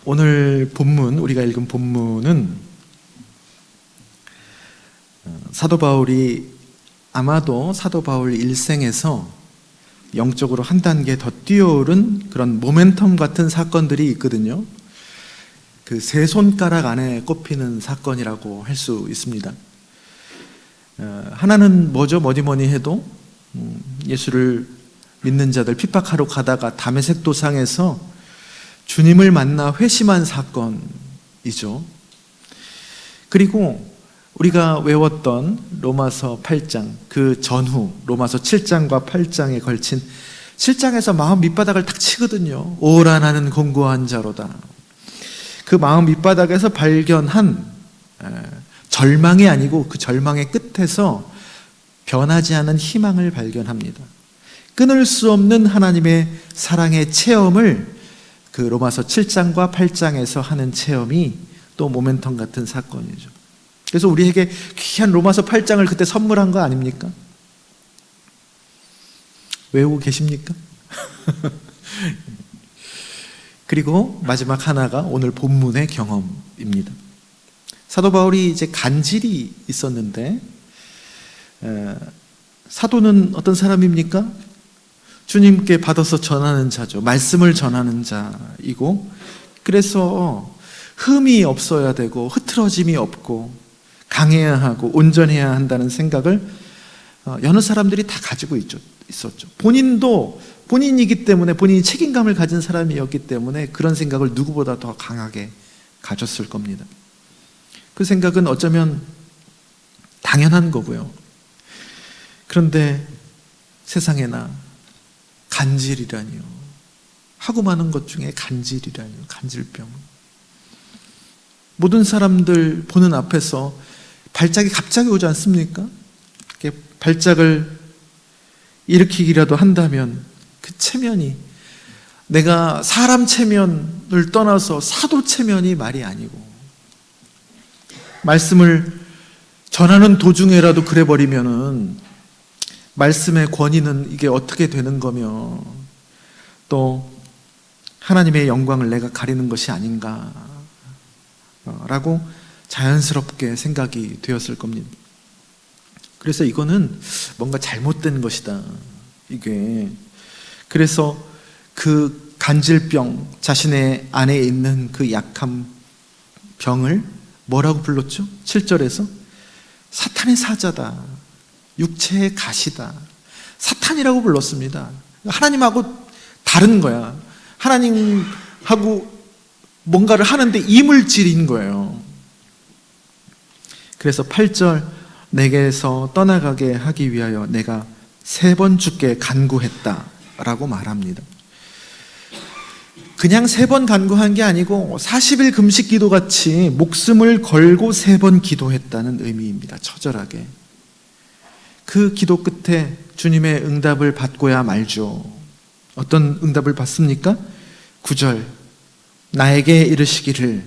오늘 본문, 우리가 읽은 본문은 사도 바울이 아마도 사도 바울 일생에서 영적으로 한 단계 더 뛰어오른 그런 모멘텀 같은 사건들이 있거든요. 그 세 손가락 안에 꼽히는 사건이라고 할 수 있습니다. 하나는 뭐죠? 뭐니 해도 예수를 믿는 자들 핍박하러 가다가 다메섹 도상에서 주님을 만나 회심한 사건이죠. 그리고 우리가 외웠던 로마서 8장, 그 전후 로마서 7장과 8장에 걸친 7장에서 마음 밑바닥을 탁 치거든요. 오라 나는 공고한 자로다. 그 마음 밑바닥에서 발견한 절망이 아니고 그 절망의 끝에서 변하지 않은 희망을 발견합니다. 끊을 수 없는 하나님의 사랑의 체험을 그 로마서 7장과 8장에서 하는 체험이 또 모멘텀 같은 사건이죠. 그래서 우리에게 귀한 로마서 8장을 그때 선물한 거 아닙니까? 외우고 계십니까? 그리고 마지막 하나가 오늘 본문의 경험입니다. 사도 바울이 이제 간질이 있었는데, 사도는 어떤 사람입니까? 주님께 받아서 전하는 자죠. 말씀을 전하는 자이고, 그래서 흠이 없어야 되고 흐트러짐이 없고 강해야 하고 온전해야 한다는 생각을 여느 사람들이 다 가지고 있었죠. 본인도 본인이기 때문에, 본인이 책임감을 가진 사람이었기 때문에 그런 생각을 누구보다 더 강하게 가졌을 겁니다. 그 생각은 어쩌면 당연한 거고요. 그런데 세상에나 간질이라니요. 하고 많은 것 중에 간질이라니요. 간질병. 모든 사람들 보는 앞에서 발작이 갑자기 오지 않습니까? 이렇게 발작을 일으키기라도 한다면 그 체면이, 내가 사람 체면을 떠나서 사도 체면이 말이 아니고, 말씀을 전하는 도중에라도 그래버리면은 말씀의 권위는 이게 어떻게 되는 거며, 또 하나님의 영광을 내가 가리는 것이 아닌가 라고 자연스럽게 생각이 되었을 겁니다. 그래서 이거는 뭔가 잘못된 것이다, 이게. 그래서 그 간질병, 자신의 안에 있는 그 약한 병을 뭐라고 불렀죠? 7절에서 사탄의 사자다, 육체의 가시다, 사탄이라고 불렀습니다. 하나님하고 다른 거야. 하나님하고 뭔가를 하는데 이물질인 거예요. 그래서 8절, 내게서 떠나가게 하기 위하여 내가 3번 주께 간구했다 라고 말합니다. 그냥 3번 간구한 게 아니고 40일 금식 기도 같이 목숨을 걸고 3번 기도했다는 의미입니다. 처절하게. 그 기도 끝에 주님의 응답을 받고야 말죠. 어떤 응답을 받습니까? 9절, 나에게 이르시기를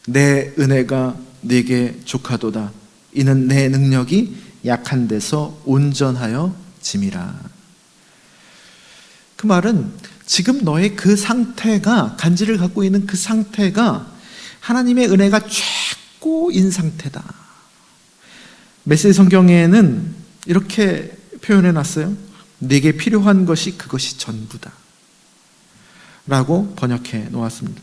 내 은혜가 네게 족하도다. 이는 내 능력이 약한 데서 온전하여 짐이라. 그 말은 지금 너의 그 상태가, 간질을 갖고 있는 그 상태가 하나님의 은혜가 최고인 상태다. 메시지 성경에는 이렇게 표현해 놨어요. 네게 필요한 것이 그것이 전부다 라고 번역해 놓았습니다.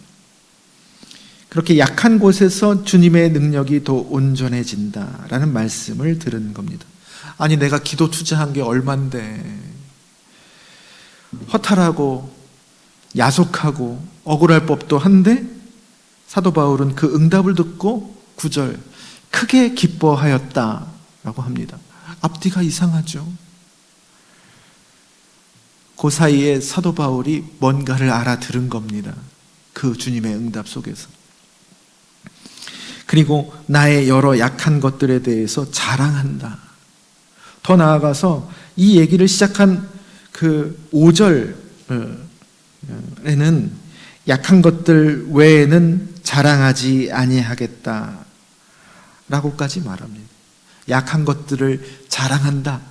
그렇게 약한 곳에서 주님의 능력이 더 온전해진다 라는 말씀을 들은 겁니다. 아니, 내가 기도 투자한 게 얼만데, 허탈하고 야속하고 억울할 법도 한데, 사도 바울은 그 응답을 듣고 9절, 크게 기뻐하였다 라고 합니다. 앞뒤가 이상하죠. 그 사이에 사도 바울이 뭔가를 알아들은 겁니다. 그 주님의 응답 속에서. 그리고 나의 여러 약한 것들에 대해서 자랑한다. 더 나아가서 이 얘기를 시작한 그 5절에는 약한 것들 외에는 자랑하지 아니하겠다 라고까지 말합니다. 약한 것들을 자랑한다.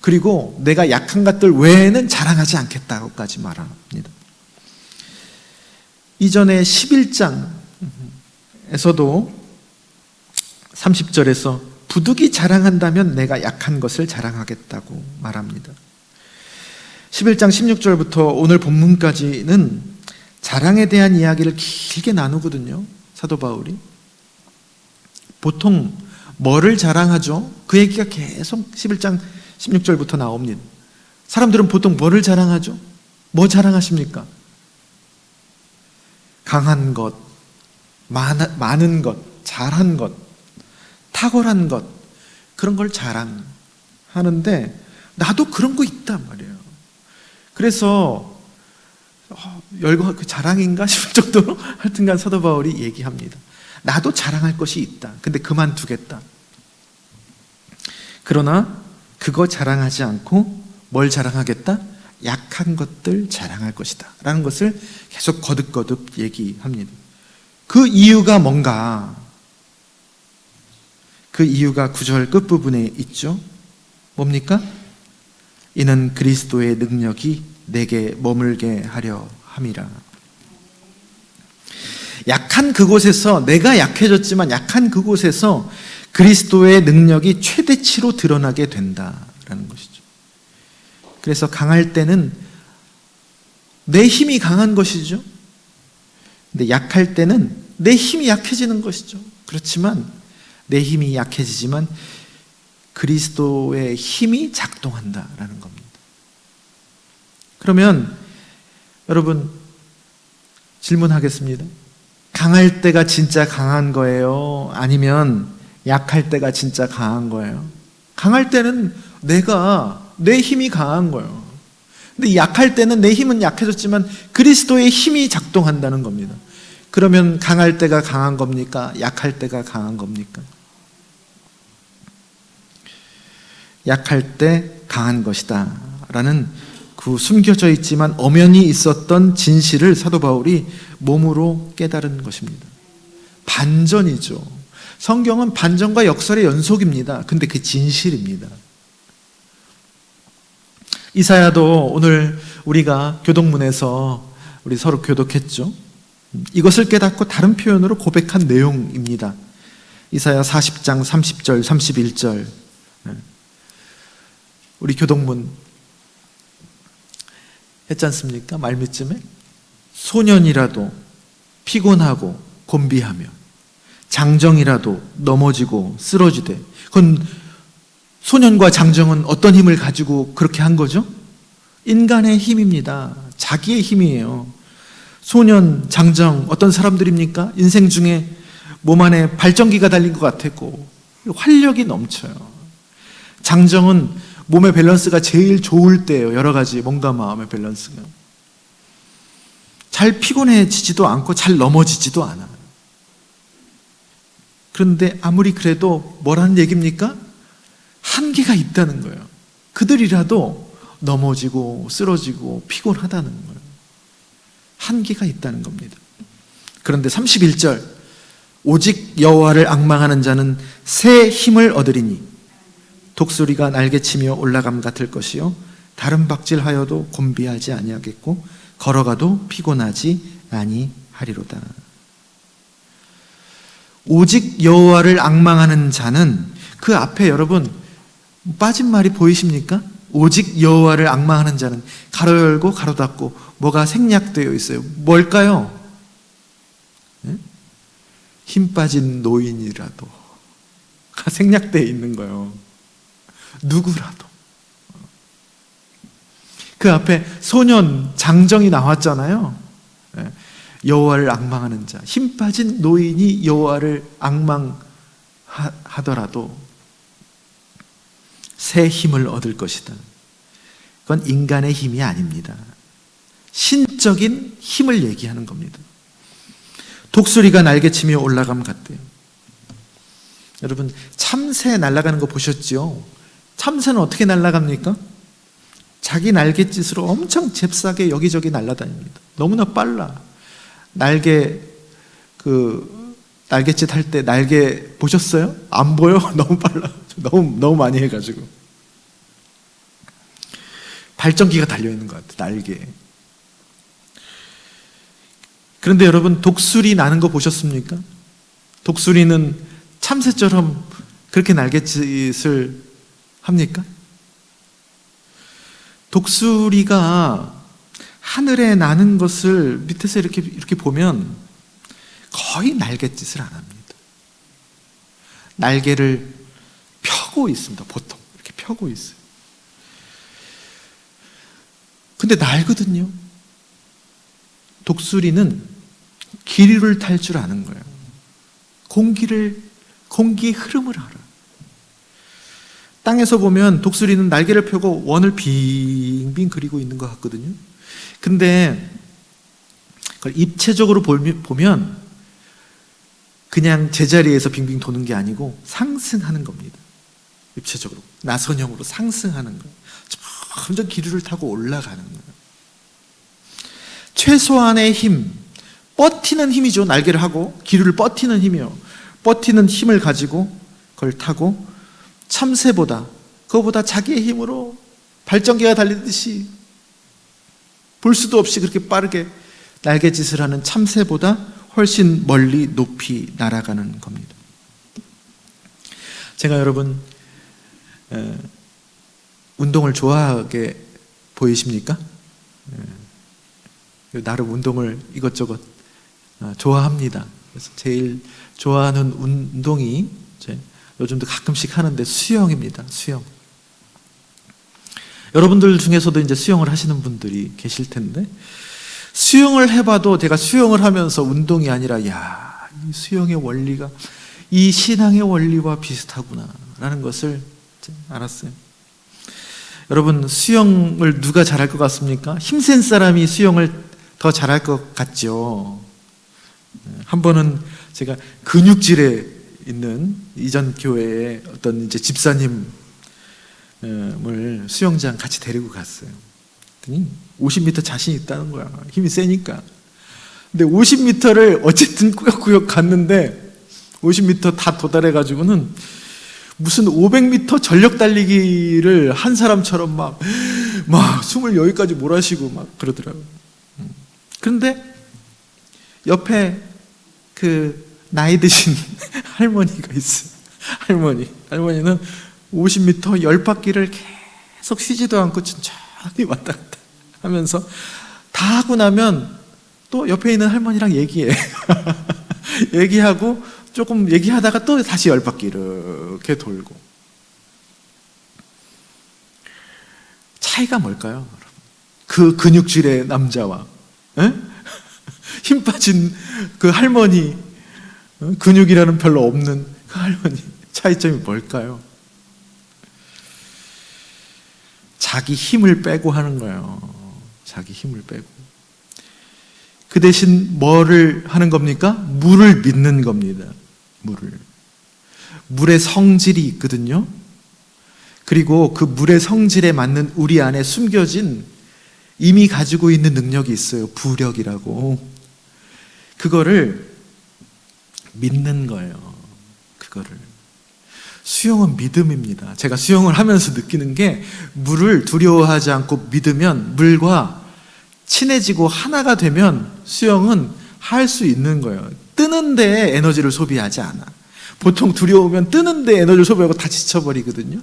그리고 내가 약한 것들 외에는 자랑하지 않겠다고까지 말합니다. 이전에 11장에서도 30절에서 부득이 자랑한다면 내가 약한 것을 자랑하겠다고 말합니다. 11장 16절부터 오늘 본문까지는 자랑에 대한 이야기를 길게 나누거든요. 사도 바울이. 보통 뭐를 자랑하죠? 그 얘기가 계속 11장 16절부터 나옵니다. 사람들은 보통 뭐를 자랑하죠? 뭐 자랑하십니까? 강한 것, 많은 것, 잘한 것, 탁월한 것, 그런 걸 자랑하는데 나도 그런 거 있단 말이에요. 그래서 그 자랑인가 싶을 정도로 하여튼간 사도 바울이 얘기합니다. 나도 자랑할 것이 있다. 근데 그만두겠다. 그러나 그거 자랑하지 않고 뭘 자랑하겠다? 약한 것들 자랑할 것이다 라는 것을 계속 거듭거듭 얘기합니다. 그 이유가 뭔가? 그 이유가 9절 끝부분에 있죠. 뭡니까? 이는 그리스도의 능력이 내게 머물게 하려 함이라. 약한 그곳에서, 내가 약해졌지만 약한 그곳에서 그리스도의 능력이 최대치로 드러나게 된다라는 것이죠. 그래서 강할 때는 내 힘이 강한 것이죠. 근데 약할 때는 내 힘이 약해지는 것이죠. 그렇지만 내 힘이 약해지지만 그리스도의 힘이 작동한다라는 겁니다. 그러면 여러분 질문하겠습니다. 강할 때가 진짜 강한 거예요? 아니면 약할 때가 진짜 강한 거예요? 강할 때는 내 힘이 강한 거예요. 근데 약할 때는 내 힘은 약해졌지만 그리스도의 힘이 작동한다는 겁니다. 그러면 강할 때가 강한 겁니까? 약할 때가 강한 겁니까? 약할 때 강한 것이다 라는 그 숨겨져 있지만 엄연히 있었던 진실을 사도 바울이 몸으로 깨달은 것입니다. 반전이죠. 성경은 반전과 역설의 연속입니다. 근데 그 진실입니다. 이사야도 오늘 우리가 교독문에서 우리 서로 교독했죠. 이것을 깨닫고 다른 표현으로 고백한 내용입니다. 이사야 40장 30절 31절 우리 교독문 했지 않습니까? 말미쯤에 소년이라도 피곤하고 곤비하며 장정이라도 넘어지고 쓰러지되, 그건 소년과 장정은 어떤 힘을 가지고 그렇게 한 거죠? 인간의 힘입니다. 자기의 힘이에요. 소년, 장정 어떤 사람들입니까? 인생 중에 몸 안에 발전기가 달린 것 같았고 활력이 넘쳐요. 장정은 몸의 밸런스가 제일 좋을 때예요. 여러 가지 몸과 마음의 밸런스가. 잘 피곤해지지도 않고 잘 넘어지지도 않아요. 그런데 아무리 그래도 뭐라는 얘기입니까? 한계가 있다는 거예요. 그들이라도 넘어지고 쓰러지고 피곤하다는 거예요. 한계가 있다는 겁니다. 그런데 31절 오직 여호와를 앙망하는 자는 새 힘을 얻으리니 독수리가 날개치며 올라감 같을 것이요 다른 박질하여도 곤비하지 아니하겠고 걸어가도 피곤하지 아니하리로다. 오직 여호와를 앙망하는 자는, 그 앞에 여러분 빠진 말이 보이십니까? 오직 여호와를 앙망하는 자는 가로 열고 가로 닫고 뭐가 생략되어 있어요. 뭘까요? 네? 힘 빠진 노인이라도 생략되어 있는 거예요. 누구라도. 그 앞에 소년, 장정이 나왔잖아요. 여호와를 앙망하는 자, 힘 빠진 노인이 여호와를 앙망하더라도 새 힘을 얻을 것이다. 그건 인간의 힘이 아닙니다. 신적인 힘을 얘기하는 겁니다. 독수리가 날개치며 올라감 같대요. 여러분 참새 날아가는 거 보셨죠? 참새는 어떻게 날아갑니까? 자기 날갯짓으로 엄청 잽싸게 여기저기 날아다닙니다. 너무나 빨라. 날갯짓 할 때 날개 보셨어요? 안 보여? 너무 빨라. 너무 많이 해가지고. 발전기가 달려있는 것 같아, 날개에. 그런데 여러분, 독수리 나는 거 보셨습니까? 독수리는 참새처럼 그렇게 날갯짓을 합니까? 독수리가 하늘에 나는 것을 밑에서 이렇게 보면 거의 날갯짓을 안 합니다. 날개를 펴고 있습니다. 보통 이렇게 펴고 있어요. 근데 날거든요. 독수리는 기류를 탈 줄 아는 거예요. 공기의 흐름을 알아요. 땅에서 보면 독수리는 날개를 펴고 원을 빙빙 그리고 있는 것 같거든요. 근데 그걸 입체적으로 보면 그냥 제자리에서 빙빙 도는 게 아니고 상승하는 겁니다. 입체적으로 나선형으로 상승하는 거예요. 점점 기류를 타고 올라가는 거예요. 최소한의 힘, 버티는 힘이죠. 날개를 하고 기류를 버티는 힘이요. 버티는 힘을 가지고 그걸 타고 참새보다, 그거보다 자기의 힘으로 발전기가 달리듯이 볼 수도 없이 그렇게 빠르게 날갯짓을 하는 참새보다 훨씬 멀리 높이 날아가는 겁니다. 제가 여러분 운동을 좋아하게 보이십니까? 나름 운동을 이것저것 좋아합니다. 그래서 제일 좋아하는 운동이 요즘도 가끔씩 하는데 수영입니다. 수영. 여러분들 중에서도 이제 수영을 하시는 분들이 계실 텐데, 수영을 해봐도 제가 수영을 하면서 운동이 아니라, 이 수영의 원리가 이 신앙의 원리와 비슷하구나 라는 것을 알았어요. 여러분, 수영을 누가 잘할 것 같습니까? 힘센 사람이 수영을 더 잘할 것 같죠. 한 번은 제가 근육질에 있는 이전 교회의 어떤 이제 집사님을 수영장 같이 데리고 갔어요. 그랬더니 50m 자신 있다는 거야. 힘이 세니까. 근데 50m를 어쨌든 꾸역꾸역 갔는데 50m 다 도달해가지고는 무슨 500m 전력 달리기를 한 사람처럼 막 숨을 여기까지 몰아쉬고 막 그러더라고요. 그런데 옆에 그 나이 드신 할머니가 있어요. 할머니는 50m 10바퀴를 계속 쉬지도 않고 천천히 왔다 갔다 하면서 다 하고 나면 또 옆에 있는 할머니랑 얘기해. 얘기하고 조금 얘기하다가 또 다시 10바퀴 이렇게 돌고. 차이가 뭘까요? 그 근육질의 남자와 힘 빠진 그 할머니, 근육이라는 별로 없는 그 할머니, 차이점이 뭘까요? 자기 힘을 빼고 하는 거예요. 자기 힘을 빼고. 그 대신 뭐를 하는 겁니까? 물을 믿는 겁니다. 물의 성질이 있거든요. 그리고 그 물의 성질에 맞는 우리 안에 숨겨진 이미 가지고 있는 능력이 있어요. 부력이라고. 그거를 믿는 거예요. 그거를. 수영은 믿음입니다. 제가 수영을 하면서 느끼는 게, 물을 두려워하지 않고 믿으면, 물과 친해지고 하나가 되면 수영은 할 수 있는 거예요. 뜨는데 에너지를 소비하지 않아. 보통 두려우면 뜨는데 에너지를 소비하고 다 지쳐버리거든요.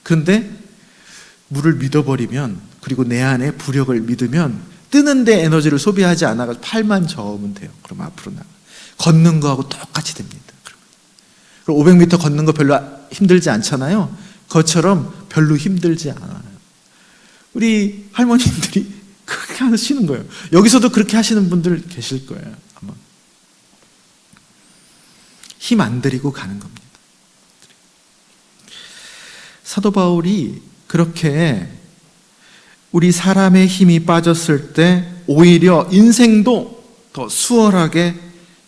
그런데 물을 믿어버리면, 그리고 내 안에 부력을 믿으면 뜨는데 에너지를 소비하지 않아 팔만 저으면 돼요. 그럼 앞으로 나가. 걷는 거하고 똑같이 됩니다. 500m 걷는 거 별로 힘들지 않잖아요. 그것처럼 별로 힘들지 않아요. 우리 할머님들이 그렇게 하시는 거예요. 여기서도 그렇게 하시는 분들 계실 거예요. 아마. 힘 안 들이고 가는 겁니다. 사도 바울이 그렇게 우리 사람의 힘이 빠졌을 때 오히려 인생도 더 수월하게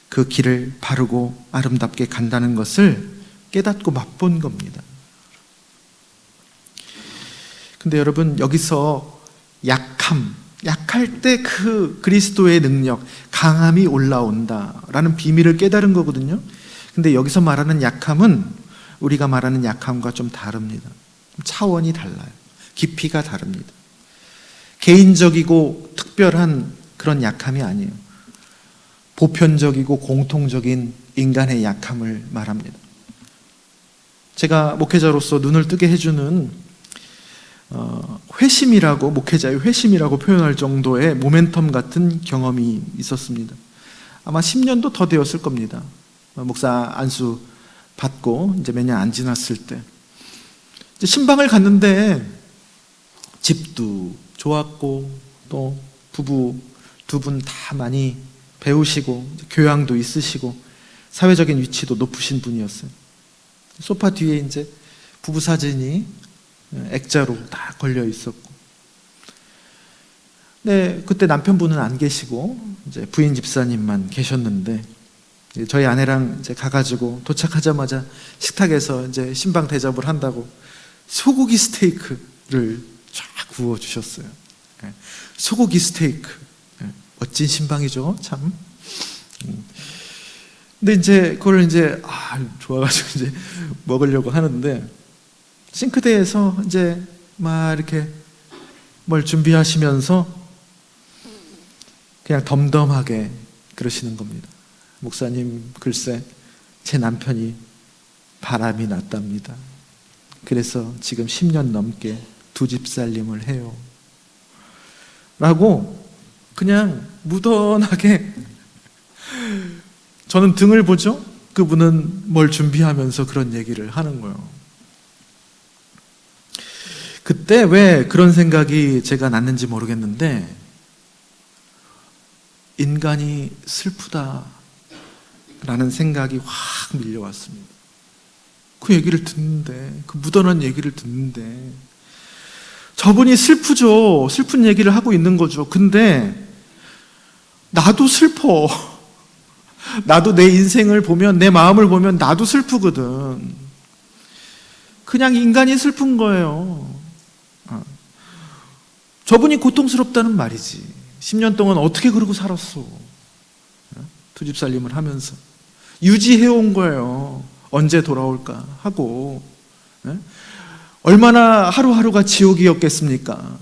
그 길을 바르고 아름답게 간다는 것을 깨닫고 맛본 겁니다. 근데 여러분, 여기서 약할 때 그 그리스도의 능력, 강함이 올라온다라는 비밀을 깨달은 거거든요. 근데 여기서 말하는 약함은 우리가 말하는 약함과 좀 다릅니다. 차원이 달라요. 깊이가 다릅니다. 개인적이고 특별한 그런 약함이 아니에요. 보편적이고 공통적인 인간의 약함을 말합니다. 제가 목회자로서 눈을 뜨게 해주는 회심이라고, 목회자의 회심이라고 표현할 정도의 모멘텀 같은 경험이 있었습니다. 아마 10년도 더 되었을 겁니다. 목사 안수 받고 이제 몇 년 안 지났을 때 이제 신방을 갔는데 집도 좋았고 또 부부 두 분 다 많이 배우시고 교양도 있으시고 사회적인 위치도 높으신 분이었어요. 소파 뒤에 이제 부부 사진이 액자로 다 걸려 있었고, 네, 그때 남편분은 안 계시고 이제 부인 집사님만 계셨는데 저희 아내랑 이제 가가지고 도착하자마자 식탁에서 이제 신방 대접을 한다고 소고기 스테이크를 쫙 구워 주셨어요. 소고기 스테이크, 멋진 신방이죠, 참. 근데 이제 그걸 이제 좋아가지고 이제 먹으려고 하는데 싱크대에서 이제 막 이렇게 뭘 준비하시면서 그냥 덤덤하게 그러시는 겁니다. 목사님, 글쎄 제 남편이 바람이 났답니다. 그래서 지금 10년 넘게 두 집 살림을 해요. 라고 그냥 무던하게, 저는 등을 보죠? 그분은 뭘 준비하면서 그런 얘기를 하는 거예요. 그때 왜 그런 생각이 제가 났는지 모르겠는데, 인간이 슬프다라는 생각이 확 밀려왔습니다. 그 얘기를 듣는데, 그 무던한 얘기를 듣는데, 저분이 슬프죠. 슬픈 얘기를 하고 있는 거죠. 근데 나도 슬퍼. 나도 내 인생을 보면, 내 마음을 보면 나도 슬프거든. 그냥 인간이 슬픈 거예요. 저분이 고통스럽다는 말이지. 10년 동안 어떻게 그러고 살았어. 두 집 살림을 하면서 유지해온 거예요. 언제 돌아올까 하고. 얼마나 하루하루가 지옥이었겠습니까?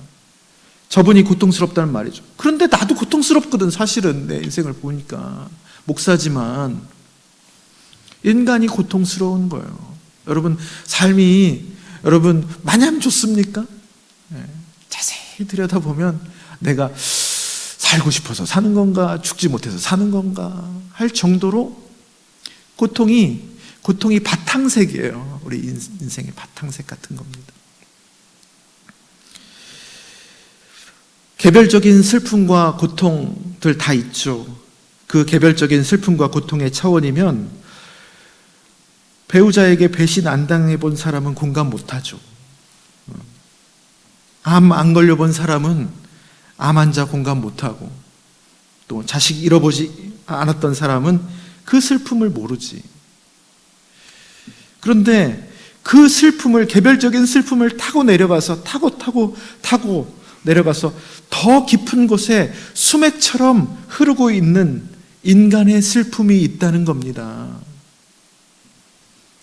저분이 고통스럽다는 말이죠. 그런데 나도 고통스럽거든, 사실은. 내 인생을 보니까. 목사지만 인간이 고통스러운 거예요. 여러분, 삶이 여러분 마냥 좋습니까? 자세히 들여다보면 내가 살고 싶어서 사는 건가, 죽지 못해서 사는 건가 할 정도로 고통이 바탕색이에요. 우리 인생의 바탕색 같은 겁니다. 개별적인 슬픔과 고통들 다 있죠. 그 개별적인 슬픔과 고통의 차원이면 배우자에게 배신 안 당해본 사람은 공감 못하죠. 암 안 걸려본 사람은 암 환자 공감 못하고, 또 자식 잃어보지 않았던 사람은 그 슬픔을 모르지. 그런데 그 슬픔을, 개별적인 슬픔을 타고 내려가서 타고 내려가서 더 깊은 곳에 수맥처럼 흐르고 있는 인간의 슬픔이 있다는 겁니다.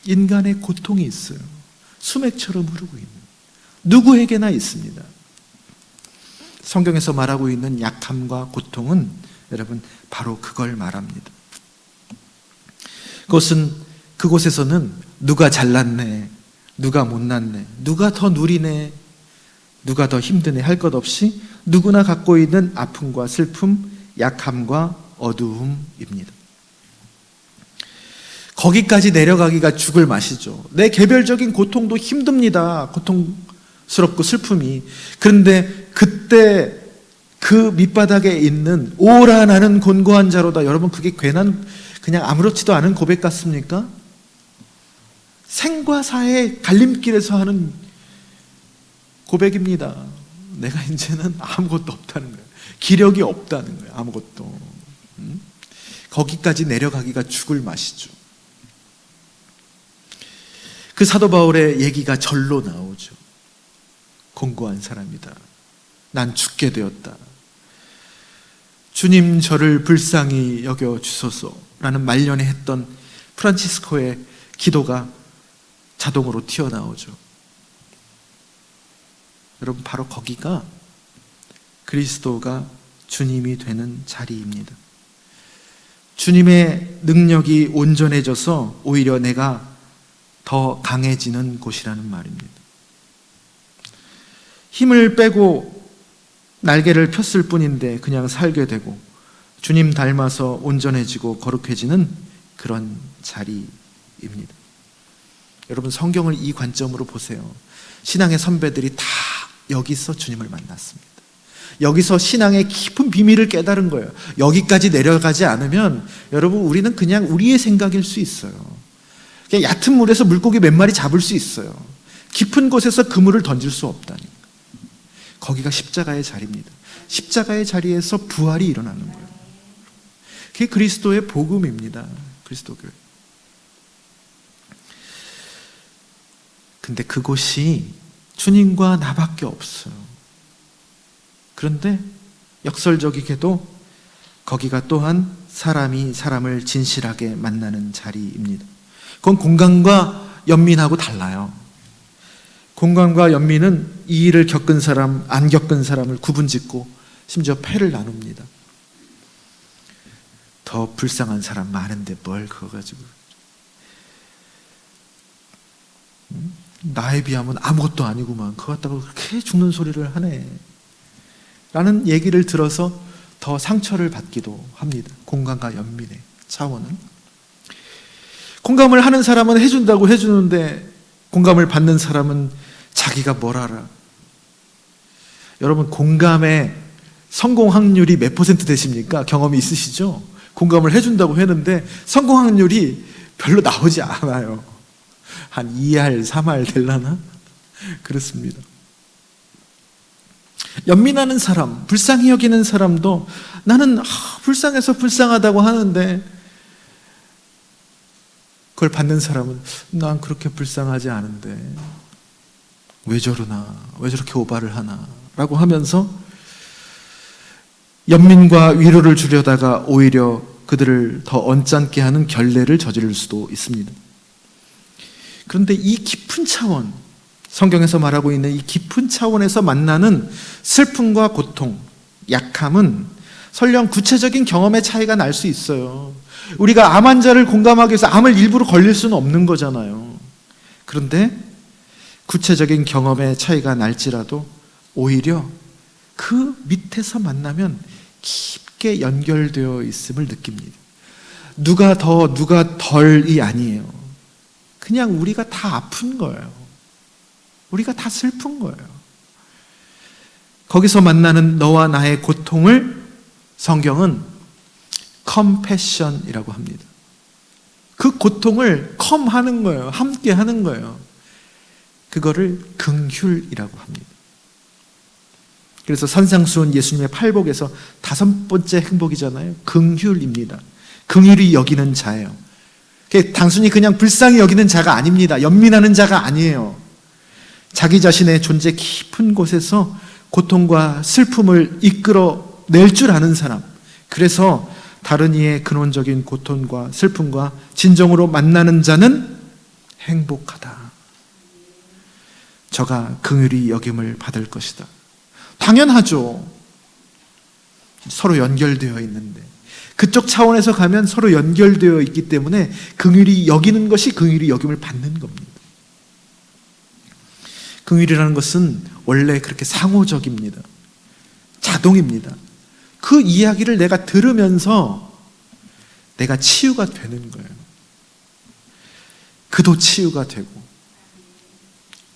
인간의 고통이 있어요. 수맥처럼 흐르고 있는, 누구에게나 있습니다. 성경에서 말하고 있는 약함과 고통은 여러분 바로 그걸 말합니다. 그곳에서는 누가 잘났네, 누가 못났네, 누가 더 누리네, 누가 더 힘드네 할 것 없이 누구나 갖고 있는 아픔과 슬픔, 약함과 어두움입니다. 거기까지 내려가기가 죽을 맛이죠. 내 개별적인 고통도 힘듭니다. 고통스럽고 슬픔이. 그런데 그때 그 밑바닥에 있는 오라 나는 곤고한 자로다. 여러분, 그게 괜한 그냥 아무렇지도 않은 고백 같습니까? 생과 사의 갈림길에서 하는 고백입니다. 내가 이제는 아무것도 없다는 거예요. 기력이 없다는 거예요. 아무것도. 거기까지 내려가기가 죽을 맛이죠. 그 사도 바울의 얘기가 절로 나오죠. 공고한 사람이다. 난 죽게 되었다. 주님, 저를 불쌍히 여겨 주소서라는 말년에 했던 프란치스코의 기도가 자동으로 튀어나오죠. 여러분, 바로 거기가 그리스도가 주님이 되는 자리입니다. 주님의 능력이 온전해져서 오히려 내가 더 강해지는 곳이라는 말입니다. 힘을 빼고 날개를 폈을 뿐인데 그냥 살게 되고 주님 닮아서 온전해지고 거룩해지는 그런 자리입니다. 여러분, 성경을 이 관점으로 보세요. 신앙의 선배들이 다 여기서 주님을 만났습니다. 여기서 신앙의 깊은 비밀을 깨달은 거예요. 여기까지 내려가지 않으면 여러분, 우리는 그냥 우리의 생각일 수 있어요. 그냥 얕은 물에서 물고기 몇 마리 잡을 수 있어요. 깊은 곳에서 그물을 던질 수 없다니까. 거기가 십자가의 자리입니다. 십자가의 자리에서 부활이 일어나는 거예요. 그게 그리스도의 복음입니다. 그리스도 교회. 근데 그곳이 주님과 나밖에 없어요. 그런데 역설적이게도 거기가 또한 사람이 사람을 진실하게 만나는 자리입니다. 그건 공간과 연민하고 달라요. 공간과 연민은 이 일을 겪은 사람, 안 겪은 사람을 구분짓고 심지어 패를 나눕니다. 더 불쌍한 사람 많은데 뭘 그거 가지고, 나에 비하면 아무것도 아니구만, 그거 갖다가 그렇게 죽는 소리를 하네 라는 얘기를 들어서 더 상처를 받기도 합니다. 공감과 연민의 차원은. 공감을 하는 사람은 해준다고 해주는데 공감을 받는 사람은 자기가 뭘 알아. 여러분, 공감의 성공 확률이 몇 % 되십니까? 경험이 있으시죠? 공감을 해준다고 했는데 성공 확률이 별로 나오지 않아요. 한 2할, 3할 될라나? 그렇습니다. 연민하는 사람, 불쌍히 여기는 사람도 나는 불쌍해서 불쌍하다고 하는데 그걸 받는 사람은 난 그렇게 불쌍하지 않은데 왜 저러나, 왜 저렇게 오바를 하나 라고 하면서 연민과 위로를 주려다가 오히려 그들을 더 언짢게 하는 결례를 저지를 수도 있습니다. 그런데 이 깊은 차원, 성경에서 말하고 있는 이 깊은 차원에서 만나는 슬픔과 고통, 약함은 설령 구체적인 경험의 차이가 날 수 있어요. 우리가 암 환자를 공감하기 위해서 암을 일부러 걸릴 수는 없는 거잖아요. 그런데 구체적인 경험의 차이가 날지라도 오히려 그 밑에서 만나면 깊게 연결되어 있음을 느낍니다. 누가 더 누가 덜이 아니에요. 그냥 우리가 다 아픈 거예요. 우리가 다 슬픈 거예요. 거기서 만나는 너와 나의 고통을 성경은 컴패션이라고 합니다. 그 고통을 컴하는 거예요. 함께 하는 거예요. 그거를 긍휼이라고 합니다. 그래서 산상수훈 예수님의 팔복에서 5번째 행복이잖아요. 긍휼입니다. 긍휼히 여기는 자예요. 단순히 그냥 불쌍히 여기는 자가 아닙니다. 연민하는 자가 아니에요. 자기 자신의 존재 깊은 곳에서 고통과 슬픔을 이끌어낼 줄 아는 사람, 그래서 다른 이의 근원적인 고통과 슬픔과 진정으로 만나는 자는 행복하다. 저가 긍휼히 여김을 받을 것이다. 당연하죠. 서로 연결되어 있는데 그쪽 차원에서 가면 서로 연결되어 있기 때문에 긍휼히 여기는 것이 긍휼히 여김을 받는 겁니다. 긍휼이라는 것은 원래 그렇게 상호적입니다. 자동입니다. 그 이야기를 내가 들으면서 내가 치유가 되는 거예요. 그도 치유가 되고,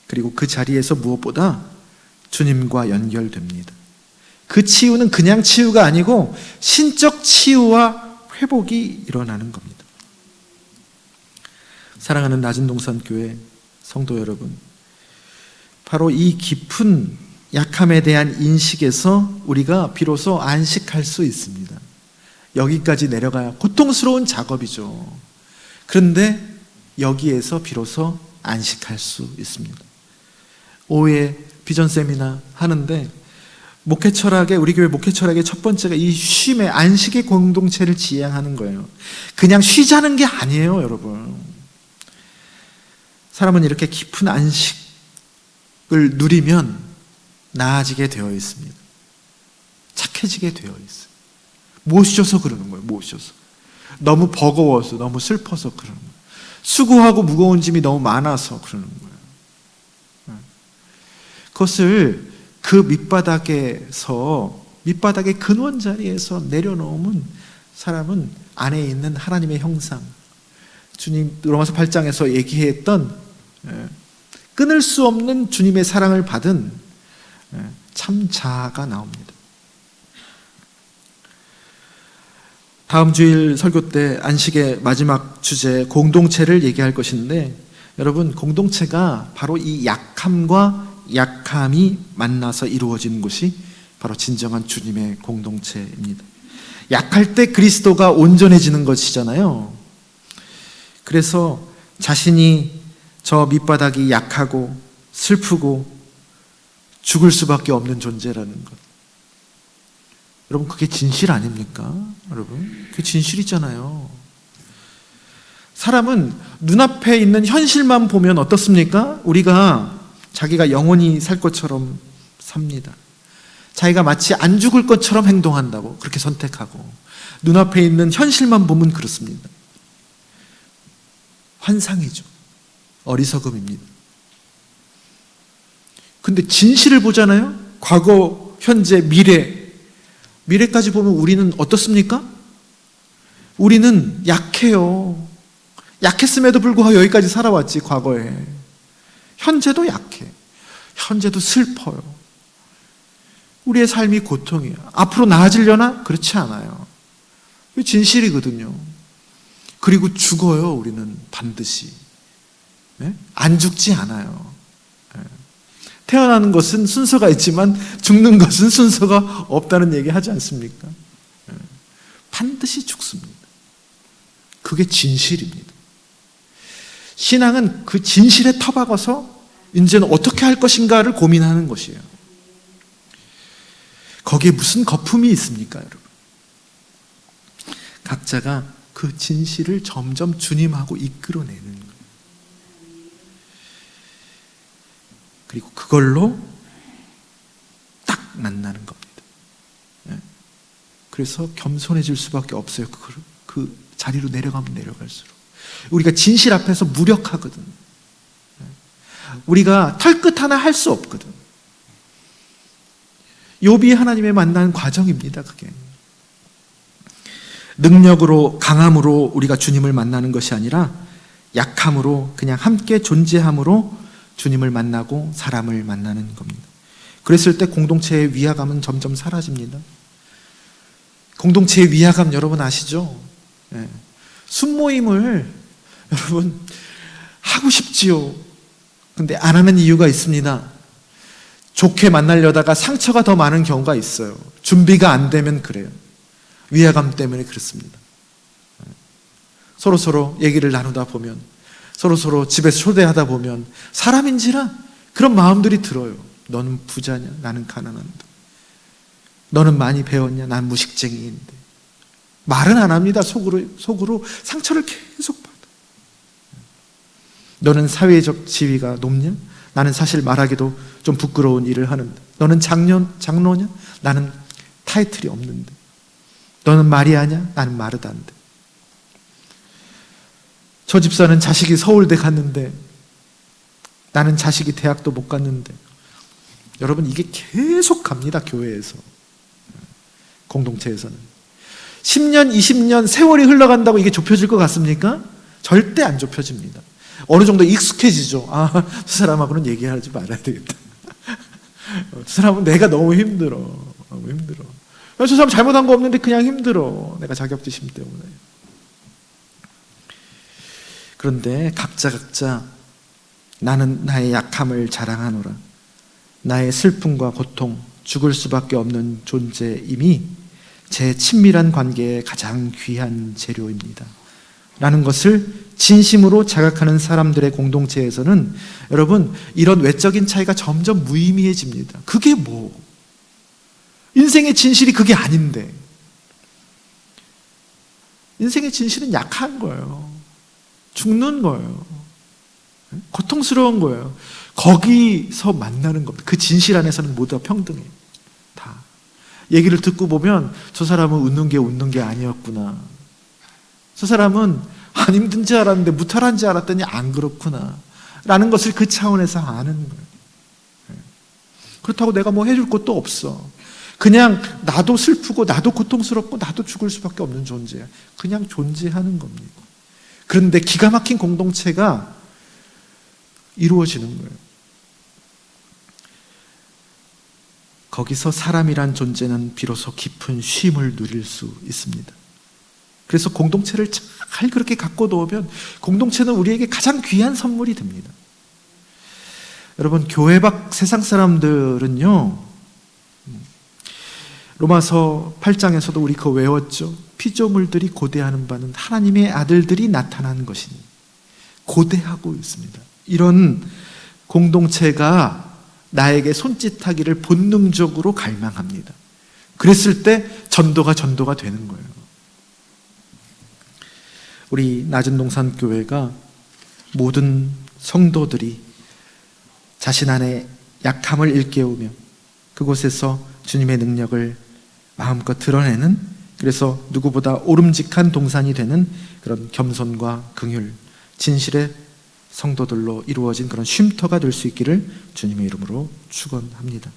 그리고 그 자리에서 무엇보다 주님과 연결됩니다. 그 치유는 그냥 치유가 아니고 신적 치유와 회복이 일어나는 겁니다. 사랑하는 낮은동산교회 성도 여러분, 바로 이 깊은 약함에 대한 인식에서 우리가 비로소 안식할 수 있습니다. 여기까지 내려가야 고통스러운 작업이죠. 그런데 여기에서 비로소 안식할 수 있습니다. 오후에 비전 세미나 하는데 목회 철학의, 우리 교회 목회 철학의 첫 번째가 이 쉼의, 안식의 공동체를 지향하는 거예요. 그냥 쉬자는 게 아니에요, 여러분. 사람은 이렇게 깊은 안식을 누리면 나아지게 되어 있습니다. 착해지게 되어 있어요. 모셔서 그러는 거예요, 모셔서. 너무 버거워서, 너무 슬퍼서 그러는 거예요. 수고하고 무거운 짐이 너무 많아서 그러는 거예요. 그것을 그 밑바닥의 근원 자리에서 내려놓으면 사람은 안에 있는 하나님의 형상, 주님 로마서 8장에서 얘기했던 끊을 수 없는 주님의 사랑을 받은 참 자아가 나옵니다. 다음 주일 설교 때 안식의 마지막 주제 공동체를 얘기할 것인데, 여러분, 공동체가 바로 이 약함과 약함이 만나서 이루어지는 곳이 바로 진정한 주님의 공동체입니다. 약할 때 그리스도가 온전해지는 것이잖아요. 그래서 자신이 저 밑바닥이 약하고 슬프고 죽을 수밖에 없는 존재라는 것. 여러분, 그게 진실 아닙니까? 여러분, 그게 진실이잖아요. 사람은 눈앞에 있는 현실만 보면 어떻습니까? 우리가 자기가 영원히 살 것처럼 삽니다. 자기가 마치 안 죽을 것처럼 행동한다고 그렇게 선택하고, 눈앞에 있는 현실만 보면 그렇습니다. 환상이죠. 어리석음입니다. 근데 진실을 보잖아요. 과거, 현재, 미래까지 보면 우리는 어떻습니까? 우리는 약해요. 약했음에도 불구하고 여기까지 살아왔지, 과거에. 현재도 약해. 현재도 슬퍼요. 우리의 삶이 고통이에요. 앞으로 나아지려나? 그렇지 않아요. 그게 진실이거든요. 그리고 죽어요, 우리는 반드시. 네? 안 죽지 않아요. 네. 태어나는 것은 순서가 있지만 죽는 것은 순서가 없다는 얘기 하지 않습니까? 네. 반드시 죽습니다. 그게 진실입니다. 신앙은 그 진실에 터박아서 이제는 어떻게 할 것인가를 고민하는 것이에요. 거기에 무슨 거품이 있습니까, 여러분? 각자가 그 진실을 점점 주님하고 이끌어내는 거예요. 그리고 그걸로 딱 만나는 겁니다. 그래서 겸손해질 수밖에 없어요. 그 자리로 내려가면 내려갈수록. 우리가 진실 앞에서 무력하거든. 우리가 털끝 하나 할 수 없거든. 욥이 하나님의 만난 과정입니다, 그게. 능력으로, 강함으로 우리가 주님을 만나는 것이 아니라 약함으로, 그냥 함께 존재함으로 주님을 만나고 사람을 만나는 겁니다. 그랬을 때 공동체의 위화감은 점점 사라집니다. 공동체의 위화감 여러분 아시죠? 네. 순모임을 여러분 하고 싶지요. 근데 안 하는 이유가 있습니다. 좋게 만나려다가 상처가 더 많은 경우가 있어요. 준비가 안 되면 그래요. 위화감 때문에 그렇습니다. 서로 얘기를 나누다 보면, 서로 집에서 초대하다 보면 사람인지라 그런 마음들이 들어요. 너는 부자냐? 나는 가난한데. 너는 많이 배웠냐? 난 무식쟁이인데. 말은 안 합니다. 속으로 상처를 계속 받아. 너는 사회적 지위가 높냐? 나는 사실 말하기도 좀 부끄러운 일을 하는데. 너는 장로냐? 나는 타이틀이 없는데. 너는 마리아냐? 나는 마르다인데. 저 집사는 자식이 서울대 갔는데 나는 자식이 대학도 못 갔는데. 여러분, 이게 계속 갑니다. 교회에서, 공동체에서는. 10년, 20년 세월이 흘러간다고 이게 좁혀질 것 같습니까? 절대 안 좁혀집니다. 어느 정도 익숙해지죠. 아, 저 사람하고는 얘기하지 말아야 되겠다. 저 사람은 내가 너무 힘들어. 너무 힘들어. 저 사람 잘못한 거 없는데 그냥 힘들어. 내가 자격지심 때문에. 그런데 각자 나는 나의 약함을 자랑하노라. 나의 슬픔과 고통, 죽을 수밖에 없는 존재임이 제 친밀한 관계의 가장 귀한 재료입니다. 라는 것을 진심으로 자각하는 사람들의 공동체에서는 여러분, 이런 외적인 차이가 점점 무의미해집니다. 그게 뭐? 인생의 진실이 그게 아닌데. 인생의 진실은 약한 거예요. 죽는 거예요. 고통스러운 거예요. 거기서 만나는 겁니다. 그 진실 안에서는 모두가 평등해요. 다. 얘기를 듣고 보면 저 사람은 웃는 게 아니었구나. 저 사람은 안 힘든 줄 알았는데 무탈한 줄 알았더니 안 그렇구나 라는 것을 그 차원에서 아는 거예요. 그렇다고 내가 뭐 해줄 것도 없어. 그냥 나도 슬프고 나도 고통스럽고 나도 죽을 수밖에 없는 존재야. 그냥 존재하는 겁니다. 그런데 기가 막힌 공동체가 이루어지는 거예요. 거기서 사람이란 존재는 비로소 깊은 쉼을 누릴 수 있습니다. 그래서 공동체를 잘 그렇게 갖고 놓으면 공동체는 우리에게 가장 귀한 선물이 됩니다. 여러분, 교회 밖 세상 사람들은요, 로마서 8장에서도 우리 그거 외웠죠. 피조물들이 고대하는 바는 하나님의 아들들이 나타난 것이니 고대하고 있습니다. 이런 공동체가 나에게 손짓하기를 본능적으로 갈망합니다. 그랬을 때 전도가 되는 거예요. 우리 낮은동산 교회가 모든 성도들이 자신 안에 약함을 일깨우며 그곳에서 주님의 능력을 마음껏 드러내는, 그래서 누구보다 오름직한 동산이 되는 그런 겸손과 긍휼, 진실의 성도들로 이루어진 그런 쉼터가 될 수 있기를 주님의 이름으로 축원합니다.